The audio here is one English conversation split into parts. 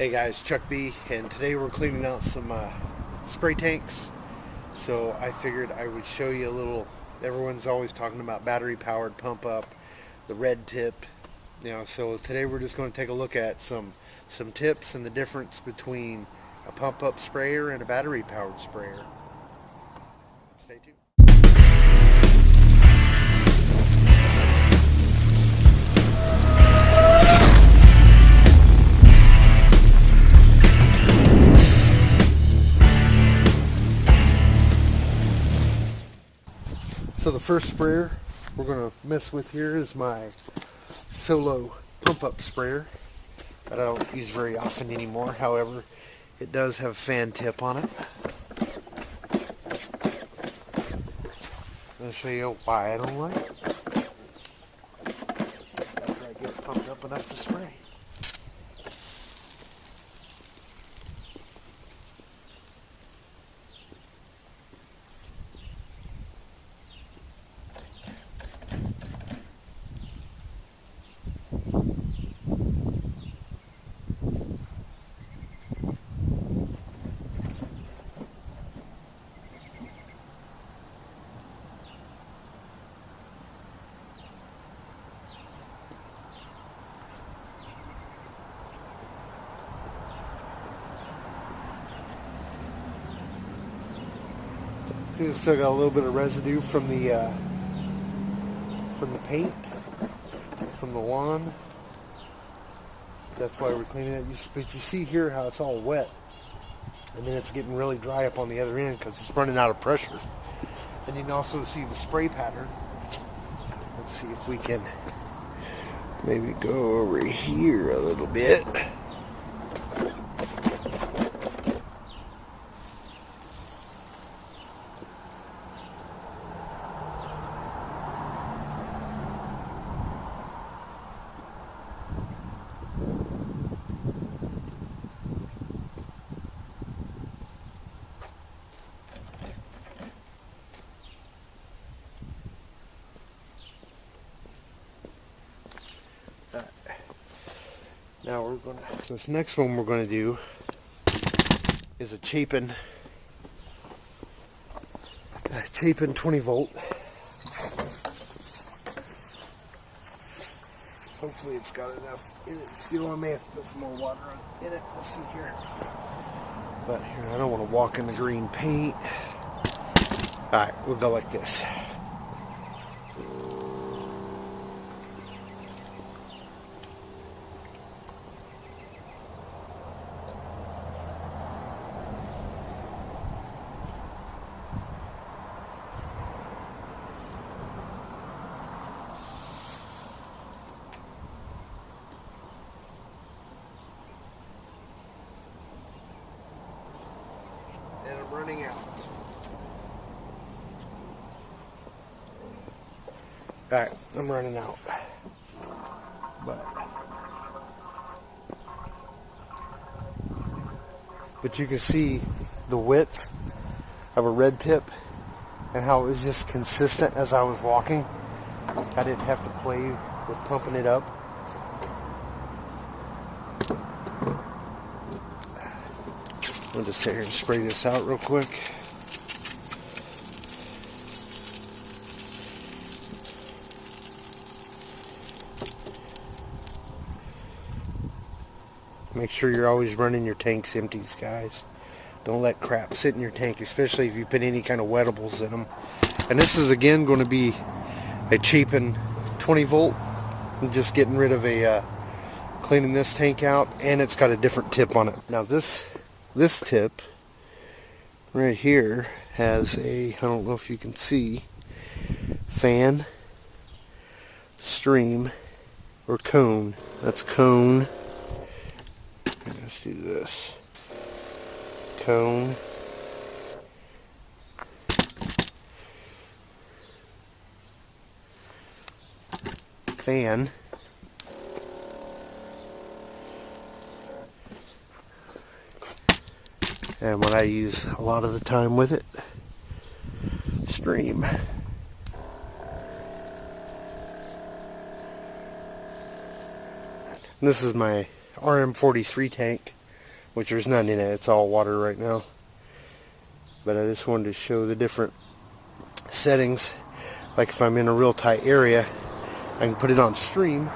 Hey guys, Chuck B, and today we're cleaning out some spray tanks. So I figured I would show you a little. Everyone's always talking about battery powered pump up, the red tip. So today we're just going to take a look at some tips and the difference between a pump up sprayer and a battery powered sprayer. Stay tuned. So the first sprayer we're going to mess with here is my Solo pump up sprayer that I don't use very often anymore. However, it does have a fan tip on it. I'm going to show you why I don't like it. After I get it pumped up enough to spray. See, it's still got a little bit of residue from the paint, from the lawn. That's why we're cleaning it. But you see here how it's all wet, and then it's getting really dry up on the other end because it's running out of pressure. And you can also see the spray pattern. Let's see if we can maybe go over here a little bit. Now this next one we're going to do is a Chapin 20 volt. Hopefully it's got enough in it still. I may have to put some more water in it. We'll see here. But here, I don't want to walk in the green paint. Alright, we'll go like this. And I'm running out. Alright, I'm running out. But you can see the width of a red tip and how it was just consistent as I was walking. I didn't have to play with pumping it up. I'll just sit here and spray this out real quick. Make sure you're always running your tanks empty, guys. Don't let crap sit in your tank, especially if you put any kind of wettables in them. And this is again going to be a Chapin 20 volt. I'm just getting rid of cleaning this tank out, and it's got a different tip on it. Now this tip right here has I don't know if you can see, fan, stream, or cone. That's cone. Let's do this. Cone. Fan. And what I use a lot of the time with it, stream. This is my RM43 tank. which there's none in it. It's all water right now. But I just wanted to show the different settings. Like if I'm in a real tight area, I can put it on stream.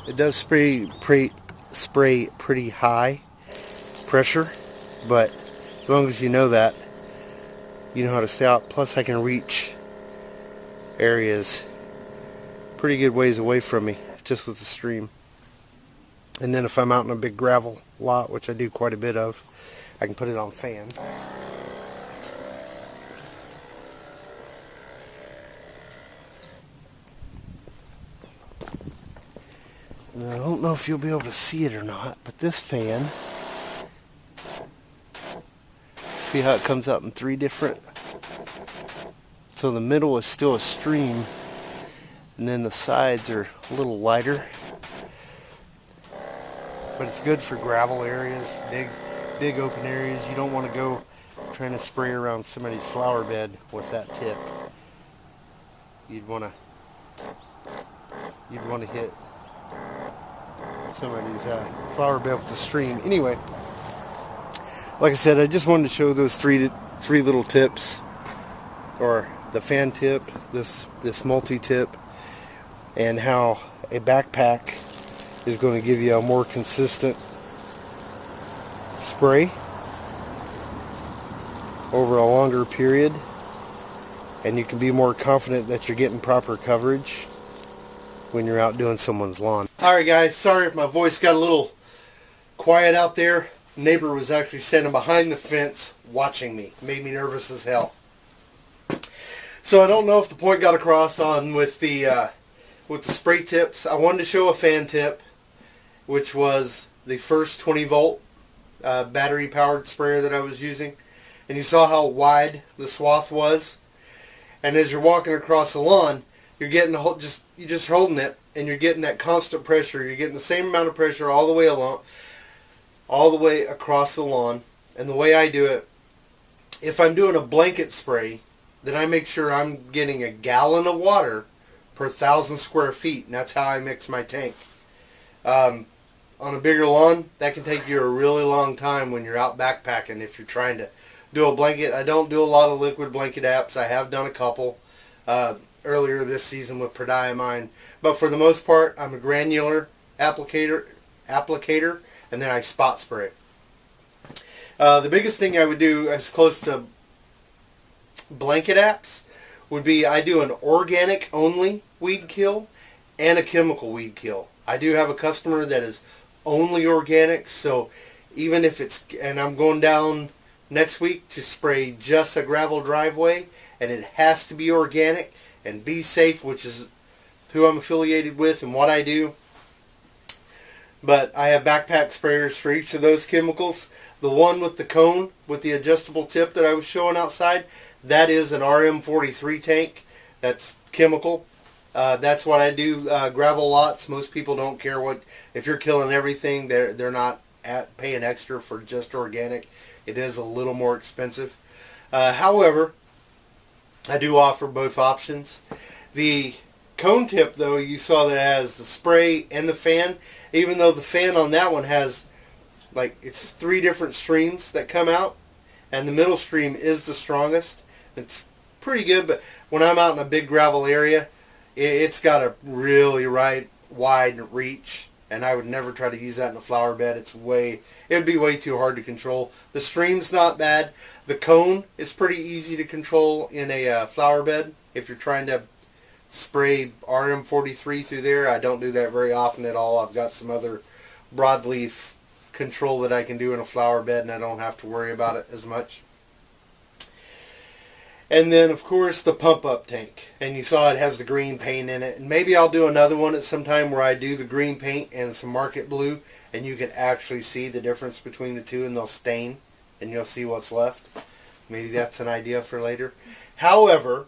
It does spray pretty high pressure, but as long as you know that, you know how to stay out. Plus I can reach areas pretty good ways away from me just with the stream. And then if I'm out in a big gravel lot, which I do quite a bit of, I can put it on fan. Now, I don't know if you'll be able to see it or not, but this fan, see how it comes out in 3 different, so the middle is still a stream, and then the sides are a little lighter. But it's good for gravel areas, big open areas. You don't want to go trying to spray around somebody's flower bed with that tip. You'd want to hit somebody's flower bed with the stream. Anyway, like I said, I just wanted to show those three little tips, or the fan tip, this multi-tip, and how a backpack is going to give you a more consistent spray over a longer period, and you can be more confident that you're getting proper coverage when you're out doing someone's lawn. Alright guys, sorry if my voice got a little quiet out there. Neighbor was actually standing behind the fence watching me. Made me nervous as hell. So I don't know if the point got across on with the spray tips. I wanted to show a fan tip, which was the first 20 volt battery powered sprayer that I was using. And you saw how wide the swath was. And as you're walking across the lawn, you're getting you're just holding it, and you're getting that constant pressure. You're getting the same amount of pressure all the way along, all the way across the lawn. And the way I do it, if I'm doing a blanket spray, then I make sure I'm getting a gallon of water per 1,000 square feet, and that's how I mix my tank. On a bigger lawn, that can take you a really long time when you're out backpacking if you're trying to do a blanket. I don't do a lot of liquid blanket apps. I have done a couple earlier this season with Prodiamine, but for the most part, I'm a granular applicator, and then I spot spray. The biggest thing I would do as close to blanket apps would be I do an organic only weed kill and a chemical weed kill. I do have a customer that is only organic, so even if it's, and I'm going down next week to spray just a gravel driveway, and it has to be organic and Be Safe, which is who I'm affiliated with and what I do. But I have backpack sprayers for each of those chemicals. The one with the cone, with the adjustable tip that I was showing outside, that is an RM43 tank. That's chemical. That's what I do. Gravel lots, most people don't care what, if you're killing everything, they're not paying extra for just organic. It is a little more expensive. However, I do offer both options. The cone tip, though, you saw that it has the spray and the fan. Even though the fan on that one has, like, it's 3 different streams that come out, and the middle stream is the strongest. It's pretty good, but when I'm out in a big gravel area, it's got a really wide reach, and I would never try to use that in a flower bed. It would be way too hard to control. The stream's not bad. The cone is pretty easy to control in a flower bed. If you're trying to spray RM43 through there, I don't do that very often at all. I've got some other broadleaf control that I can do in a flower bed, and I don't have to worry about it as much. And then, of course, the pump-up tank. And you saw it has the green paint in it. And maybe I'll do another one at some time where I do the green paint and some market blue, and you can actually see the difference between the two, and they'll stain, and you'll see what's left. Maybe that's an idea for later. However,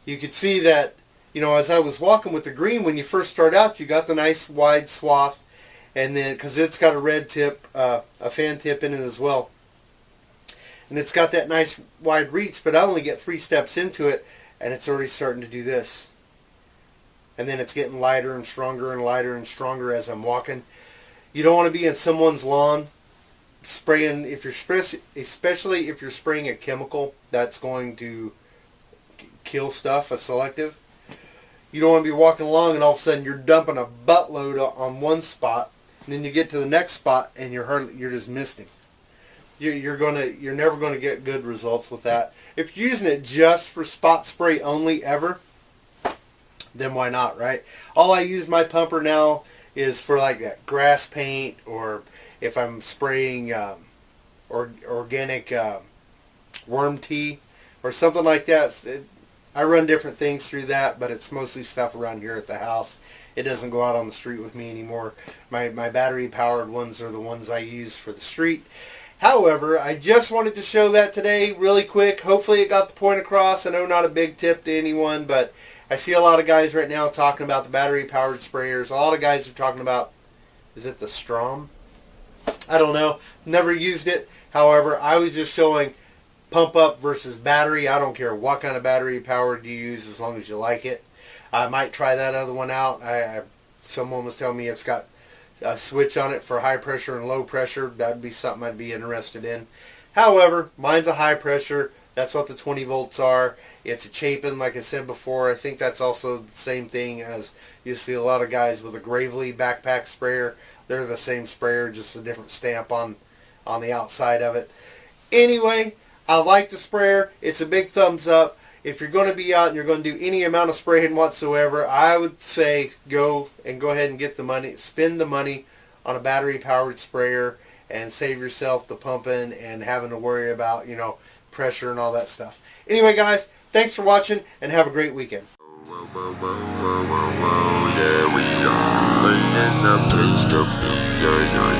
you could see that, you know, as I was walking with the green, when you first start out, you got the nice wide swath, and then, because it's got a red tip, a fan tip in it as well. And it's got that nice wide reach, but I only get 3 steps into it, and it's already starting to do this. And then it's getting lighter and stronger and lighter and stronger as I'm walking. You don't want to be in someone's lawn spraying, especially if you're spraying a chemical that's going to kill stuff, a selective. You don't want to be walking along and all of a sudden you're dumping a buttload on one spot, and then you get to the next spot and you're just misting. You're never going to get good results with that. If you're using it just for spot spray only ever, then why not, right? All I use my pumper now is for like that grass paint, or if I'm spraying organic worm tea or something like that. I run different things through that, but it's mostly stuff around here at the house. It doesn't go out on the street with me anymore. My battery powered ones are the ones I use for the street. However, I just wanted to show that today really quick. Hopefully it got the point across. I know not a big tip to anyone, but I see a lot of guys right now talking about the battery-powered sprayers. A lot of guys are talking about, is it the Strom? I don't know. Never used it. However, I was just showing pump up versus battery. I don't care what kind of battery powered you use as long as you like it. I might try that other one out. Someone was telling me it's got a switch on it for high pressure and low pressure. That'd be something I'd be interested in. However, mine's a high pressure. That's what the 20 volts are. It's a Chapin, like I said before. I think that's also the same thing as you see a lot of guys with a Gravely backpack sprayer. They're the same sprayer, just a different stamp on the outside of it. Anyway, I like the sprayer. It's a big thumbs up. If you're going to be out and you're going to do any amount of spraying whatsoever, I would say go ahead and get the money, spend the money on a battery-powered sprayer, and save yourself the pumping and having to worry about, pressure and all that stuff. Anyway, guys, thanks for watching, and have a great weekend. Yeah, we are laying the place to be. Yeah, yeah.